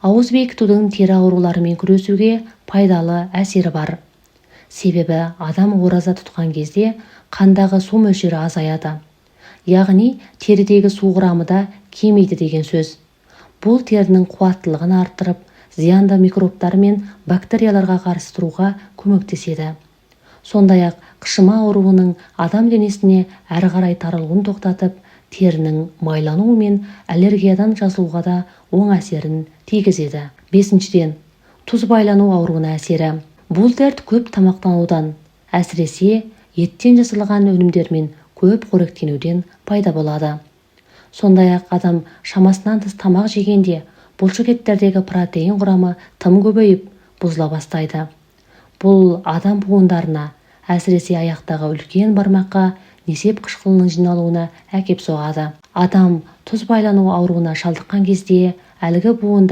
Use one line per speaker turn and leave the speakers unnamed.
Ауыз бекітудің тері ауруларымен күресуге пайдалы әсері бар. Себебі адам ораза тұтқан кезде қандағы су мөлшері азаяды. Яғни терідегі су құрамы да кемейді деген сөз. Бұл терінің қуаттылығын арттырып, зиянды микробтар мен бактерияларға қарсы тұруға көмектеседі. Сондай-ақ қышыма ауруының адам денесіне әрі қарай таралуын тоқтатып, терінің майлануы мен аллергиядан жазылуға да оң әсерін тигізеді. 5-ден, тұз байлану ауруына әсері. Бұл дерт көп тамақтанудан, әсіресе еттен жасалған өнімдермен көп қоректенуден пайда болады. Сондай-ақ адам шамасынан тыс тамақ жегенде бұлшықеттердегі протеин құрамы тым көбейіп, бұзыла бастайды. Бұл адам буындарына, әсіресе аяқтағы үлкен бармаққа несеп қышқылының жиналуына әкеп соғады. Адам тұз байлану ауруына шалдыққан кезде әлгі буындар